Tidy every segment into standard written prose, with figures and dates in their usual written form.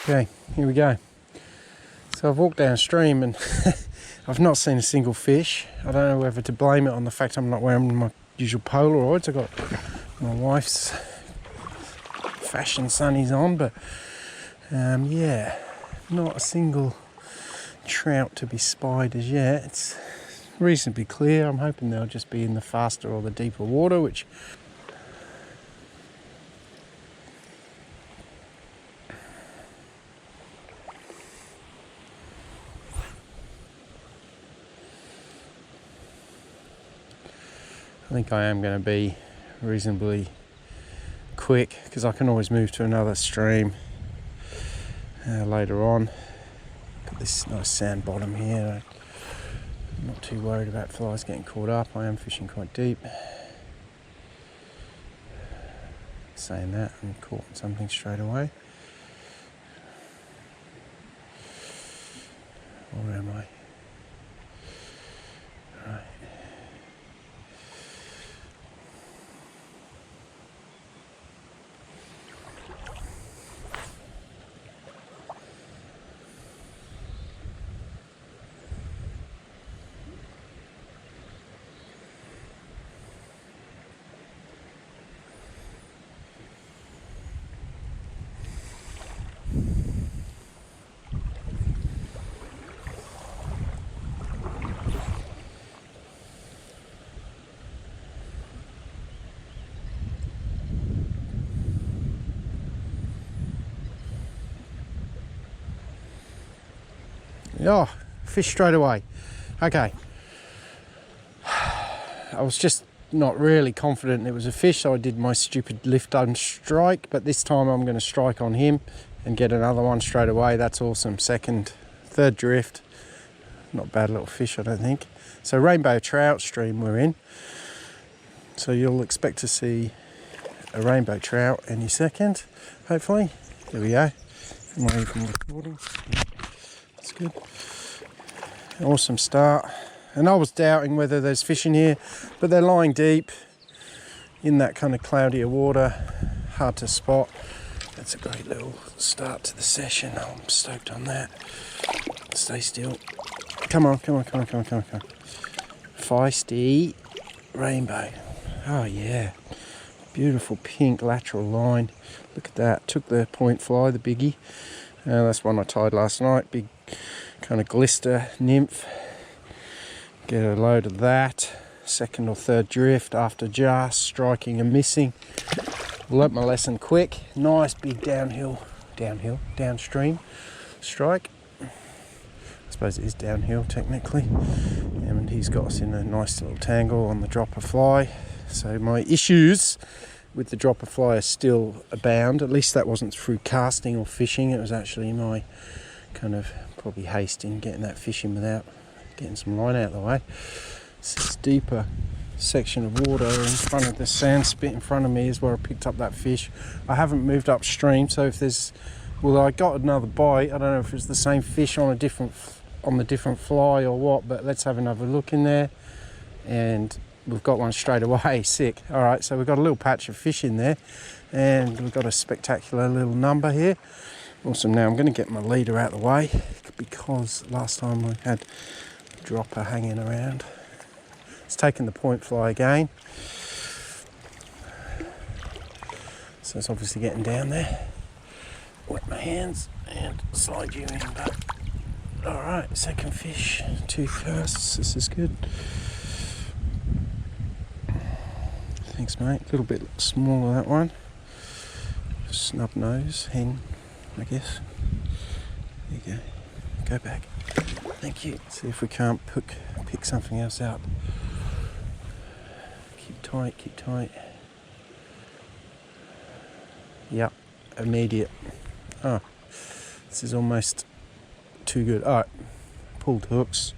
Okay, here we go. So I've walked downstream and I've not seen a single fish. I don't know whether to blame it on the fact I'm not wearing my usual Polaroids. I've got my wife's fashion sunnies on, but yeah, not a single trout to be spied as yet. It's reasonably clear. I'm hoping they'll just be in the faster or the deeper water, which I think I am going to be reasonably quick, because I can always move to another stream later on. Got this nice sand bottom here. I'm not too worried about flies getting caught up. I am fishing quite deep. Saying that, I'm caught something straight away. Where am I? Right. Oh, fish straight away. Okay. I was just not really confident it was a fish, so I did my stupid lift and strike, but this time I'm going to strike on him and get another one straight away. That's awesome. Third drift. Not bad little fish, I don't think. So rainbow trout stream we're in. So you'll expect to see a rainbow trout any second, hopefully. There we go. Am I even recording? That's good. Awesome start. And I was doubting whether there's fish in here, but they're lying deep in that kind of cloudier water. Hard to spot. That's a great little start to the session. I'm stoked on that. Stay still. Come on. Feisty rainbow. Oh yeah. Beautiful pink lateral line. Look at that. Took the point fly, the biggie. That's one I tied last night. Big kind of glister nymph. Get a load of that. Second or third drift after just striking and missing. Learnt my lesson quick. Nice big downstream strike. I suppose it is downhill technically. And he's got us in a nice little tangle on the dropper fly. So my issues with the dropper fly are still abound. At least that wasn't through casting or fishing. It was actually my kind of probably haste in getting that fish in without getting some line out of the way. This deeper section of water in front of the sand spit in front of me is where I picked up that fish. I haven't moved upstream, so if there's, well, I got another bite. I don't know if it's the same fish on the different fly or what, but let's have another look in there. And we've got one straight away. Sick. All right, so we've got a little patch of fish in there, and we've got a spectacular little number here. Awesome. Now I'm going to get my leader out of the way, because last time I had a dropper hanging around. It's taken the point fly again, so it's obviously getting down there. Wet my hands and slide you in. But all right, second fish, 2 casts. This is good. Thanks, mate. A little bit smaller, that one. Snub nose hen, I guess. There you go. Go back. Thank you. See if we can't pick something else out. Keep tight. Yep, immediate. Oh, this is almost too good. All right, pulled hooks.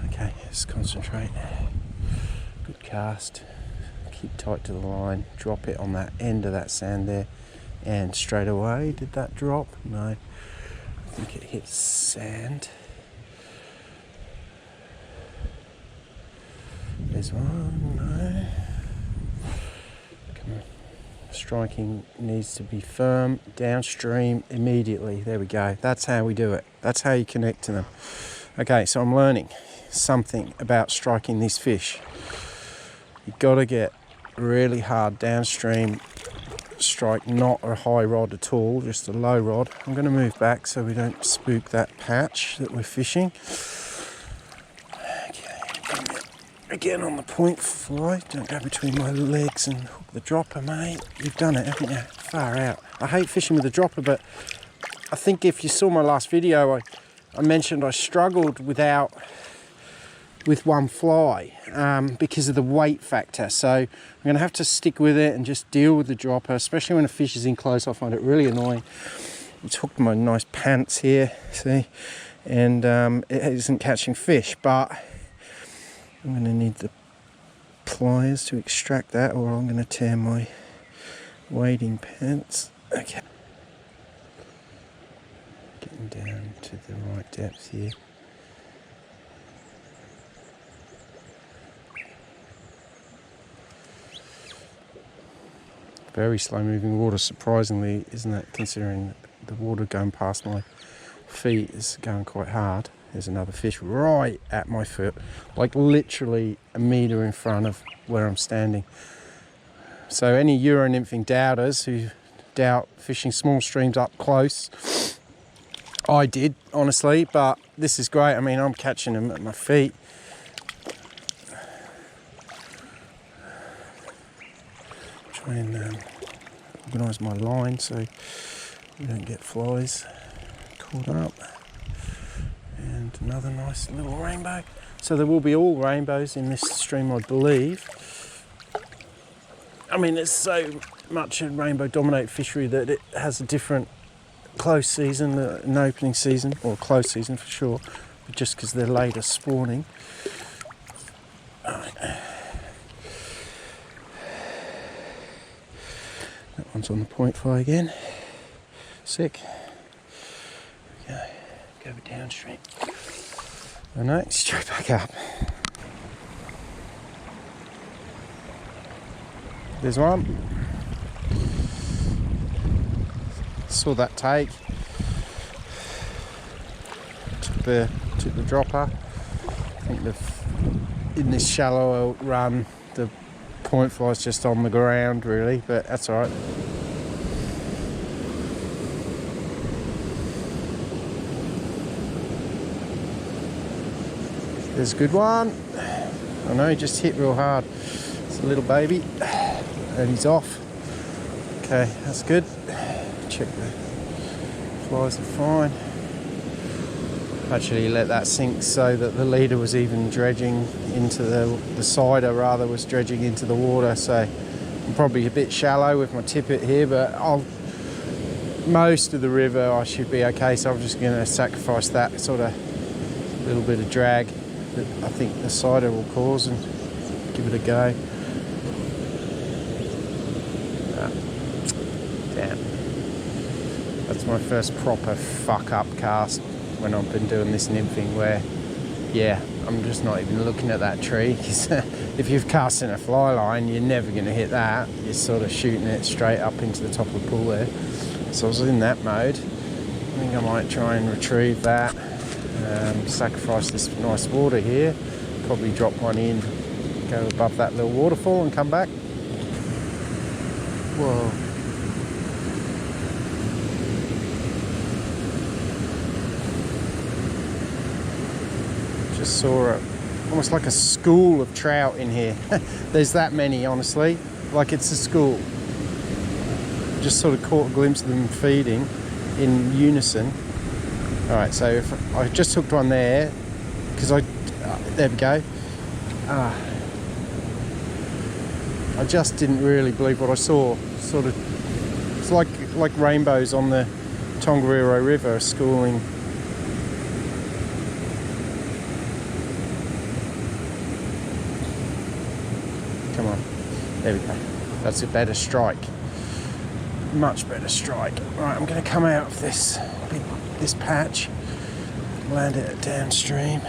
Okay, let's concentrate. Good cast. Keep tight to the line. Drop it on that end of that sand there. And straight away, did that drop? No, I think it hit sand. There's one, no. Come on, striking needs to be firm, downstream, immediately. There we go. That's how we do it. That's how you connect to them. Okay, so I'm learning something about striking these fish. You've got to get really hard downstream strike, not a high rod at all, just a low rod. I'm going to move back so we don't spook that patch that we're fishing. Okay, again on the point fly. Don't go between my legs and hook the dropper, mate. You've done it, haven't you? Far out. I hate fishing with a dropper, but I think if you saw my last video, I mentioned I struggled with one fly because of the weight factor. So I'm going to have to stick with it and just deal with the dropper, especially when a fish is in close. I find it really annoying. It's hooked my nice pants here, see, and it isn't catching fish, but I'm going to need the pliers to extract that, or I'm going to tear my wading pants. Okay, getting down to the right depth here. Very slow moving water, surprisingly, isn't it, considering the water going past my feet is going quite hard. There's another fish right at my foot, like literally a metre in front of where I'm standing. So any Euro Nymphing doubters who doubt fishing small streams up close, I did, honestly, but this is great. I mean, I'm catching them at my feet. Try and organise my line so we don't get flies caught up. And another nice little rainbow. So there will be all rainbows in this stream, I believe. I mean, there's so much a rainbow dominated fishery that it has a different close season, an opening season, or close season for sure, but just because they're later spawning. That one's on the point fly again. Sick. There we go. Go downstream. Oh no, straight back up. There's one. Saw that take. Took the dropper. I think in this shallow run, the point fly's just on the ground really, but that's alright. There's a good one. I know, he just hit real hard. It's a little baby and he's off. Okay, that's good. Check the flies are fine. Actually let that sink so that the leader was even dredging into the sider rather was dredging into the water, so I'm probably a bit shallow with my tippet here, but most of the river I should be okay, so I'm just going to sacrifice that sort of little bit of drag that I think the cider will cause and give it a go. Damn. That's my first proper fuck up cast when I've been doing this nymphing, where, yeah, I'm just not even looking at that tree, because if you've cast in a fly line, you're never going to hit that. You're sort of shooting it straight up into the top of the pool there. So I was in that mode. I think I might try and retrieve that, sacrifice this nice water here, probably drop one in, go above that little waterfall and come back. Whoa. Just saw almost like a school of trout in here. There's that many, honestly, like it's a school. Just sort of caught a glimpse of them feeding in unison. All right, so if I just hooked one there, because there we go. I just didn't really believe what I saw. Sort of, it's like rainbows on the Tongariro River schooling. Come on, there we go. That's a better strike. Much better strike. Right, I'm going to come out of this patch, land it downstream.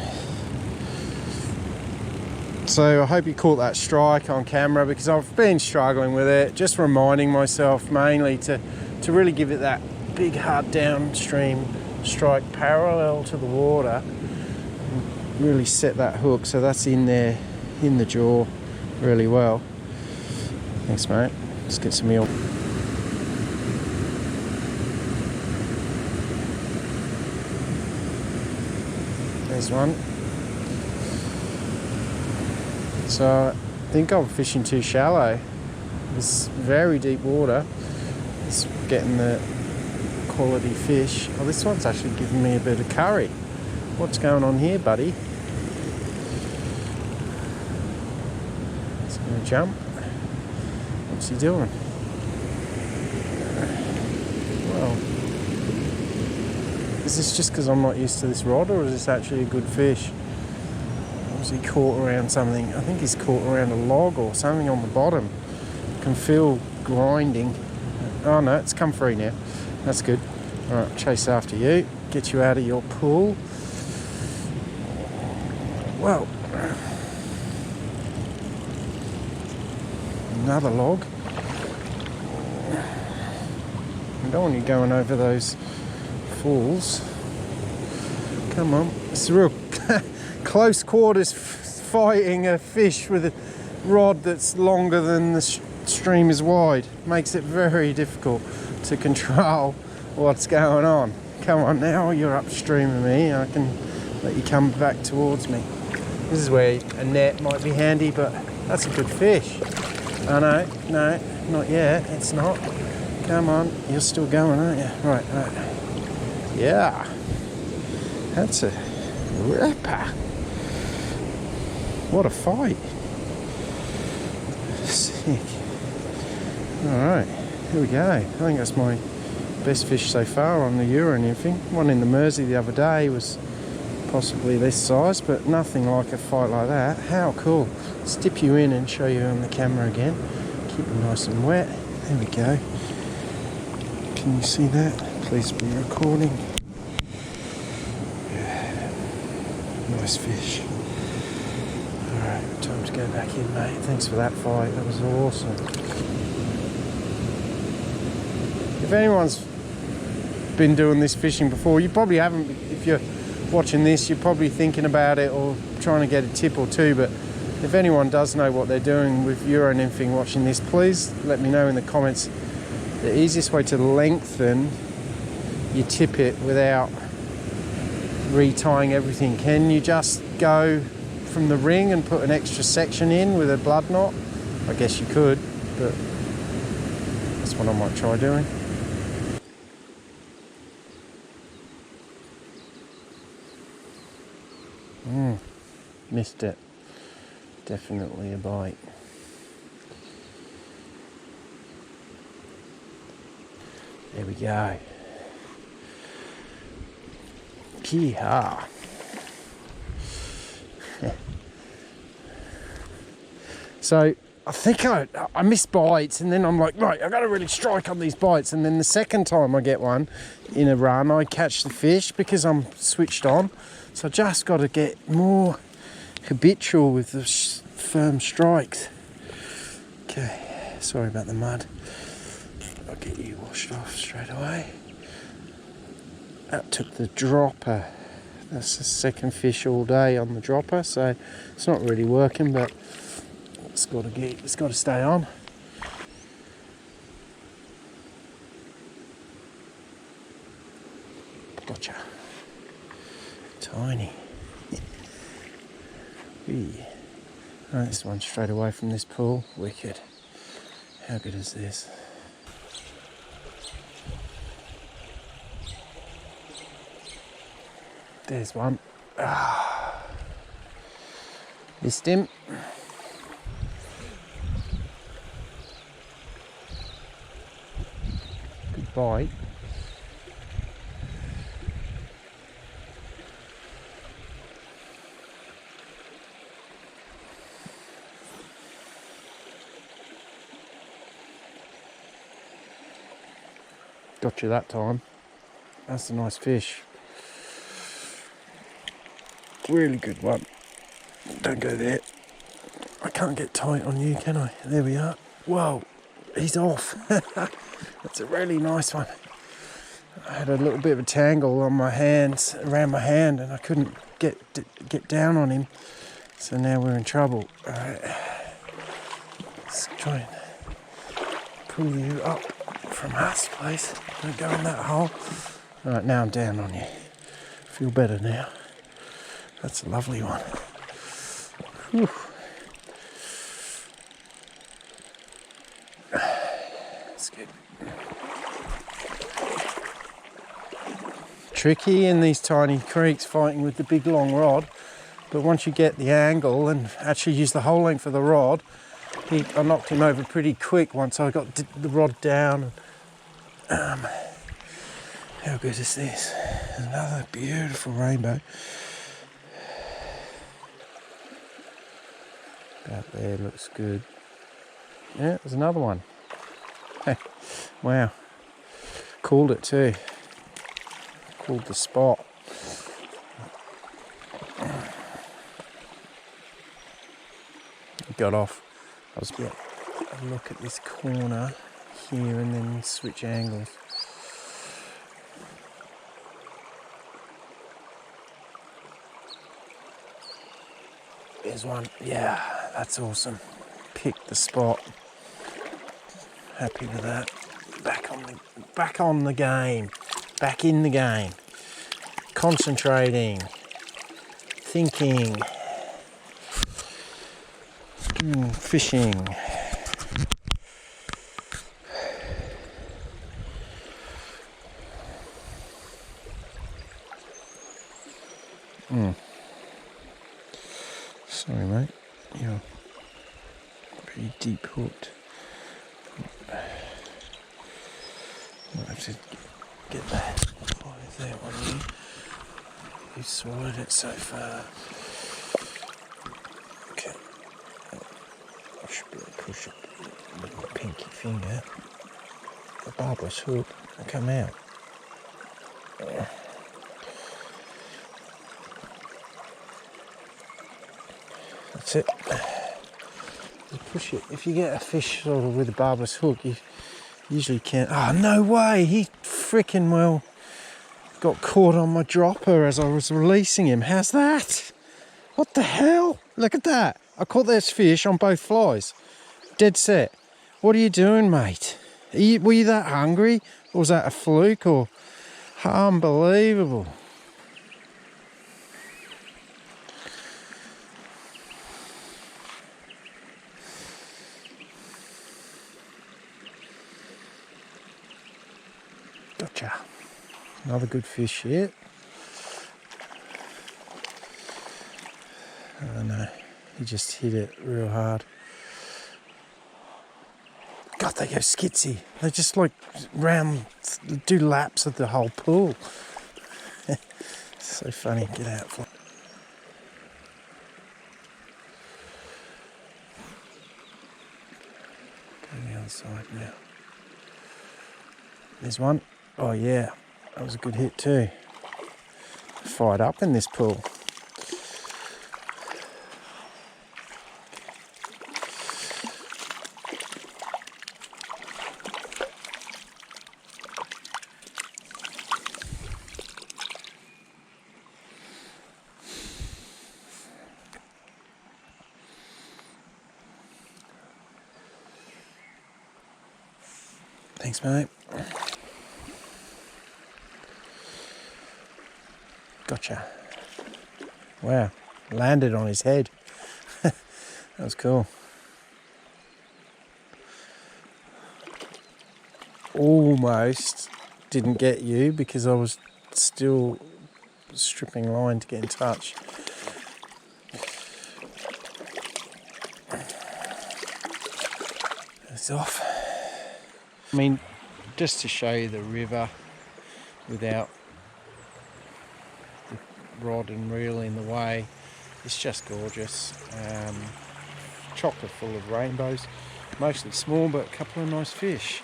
So I hope you caught that strike on camera, because I've been struggling with it, just reminding myself mainly to really give it that big hard downstream strike parallel to the water and really set that hook so that's in there in the jaw really well. Thanks mate, let's get some meal. There's one. So I think I'm fishing too shallow. It's very deep water. It's getting the quality fish. Oh, this one's actually giving me a bit of curry. What's going on here, buddy? It's going to jump. What's he doing? Well, is this just because I'm not used to this rod, or is this actually a good fish? Or is he caught around something? I think he's caught around a log or something on the bottom. I can feel grinding. Oh no, it's come free now. That's good. Alright, chase after you. Get you out of your pool. Whoa. Another log. I don't want you going over those falls. Come on. It's a real close quarters fighting a fish with a rod that's longer than the stream is wide. Makes it very difficult to control what's going on. Come on now, you're upstream of me. I can let you come back towards me. This is where a net might be handy, but that's a good fish. Oh no, no, not yet. It's not. Come on, you're still going, aren't you? Right, right. Yeah, that's a ripper. What a fight. Sick. Alright, here we go. I think that's my best fish so far on the Euro Nymphing. One in the Mersey the other day was possibly this size, but nothing like a fight like that. How cool. Let's dip you in and show you on the camera again. Keep it nice and wet. There we go. Can you see that? Please be recording. Yeah. Nice fish. Alright, time to go back in, mate. Thanks for that fight. That was awesome. If anyone's been doing this fishing before, you probably haven't. If you're watching this, you're probably thinking about it or trying to get a tip or two, but if anyone does know what they're doing with Euro Nymphing watching this, please let me know in the comments the easiest way to lengthen your tippet without retying everything. Can you just go from the ring and put an extra section in with a blood knot? I guess you could, but that's what I might try doing. Missed it. Definitely a bite. There we go. Kee-haw. So I think I miss bites, and then I'm like, right, I've got to really strike on these bites, and then the second time I get one in a run, I catch the fish because I'm switched on. So I just got to get more habitual with the firm strikes. Okay, sorry about the mud. I'll get you washed off straight away. That took the dropper. That's the second fish all day on the dropper, so it's not really working, but it's got to stay on. Gotcha. Tiny. Right, this one straight away from this pool. Wicked. How good is this? There's one. Missed him. Good bite. Got you that time. That's a nice fish. Really good one. Don't go there. I can't get tight on you, can I? There we are. Whoa, he's off. That's a really nice one. I had a little bit of a tangle on my hands, around my hand, and I couldn't get down on him. So now we're in trouble. All right, let's try and pull you up from us, please. Don't go in that hole. All right, now I'm down on you. Feel better now. That's a lovely one. Whew. That's good. Tricky in these tiny creeks fighting with the big long rod, but once you get the angle and actually use the whole length of the rod, I knocked him over pretty quick once I got the rod down. How good is this? Another beautiful rainbow. About there, looks good. Yeah, there's another one. Wow. Called it too. Called the spot. Got off. I was going to look at this corner here and then switch angles. There's one. Yeah, that's awesome. Picked the spot. Happy with that. Back on the game. Back in the game. Concentrating. Thinking. Fishing. Sorry, mate. You're pretty deep hooked. Might have to get that. What is that on you? You swallowed it so far. Okay. I should be able to push it with my pinky finger. The barbless hook will come out. That's it. You push it. If you get a fish sort of with a barbless hook, you usually can't. Oh, no way! He freaking well got caught on my dropper as I was releasing him. How's that? What the hell? Look at that. I caught this fish on both flies. Dead set. What are you doing, mate? Were you that hungry? Or was that a fluke? Or unbelievable. Gotcha. Another good fish here. Oh no, he just hit it real hard. God, they go skitsy. They just like do laps of the whole pool. So funny. Get out. Go on the other side now. There's one. Oh yeah, that was a good hit too. Fired up in this pool. Thanks, mate. Gotcha. Wow, landed on his head. That was cool. Almost didn't get you because I was still stripping line to get in touch. It's off. I mean, just to show you the river without the rod and reel in the way, it's just gorgeous. Chocolate full of rainbows, mostly small, but a couple of nice fish.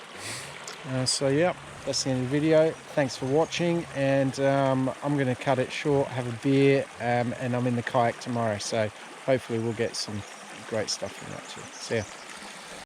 So yeah, that's the end of the video. Thanks for watching, and I'm going to cut it short, have a beer, and I'm in the kayak tomorrow, so hopefully we'll get some great stuff from that too. See ya.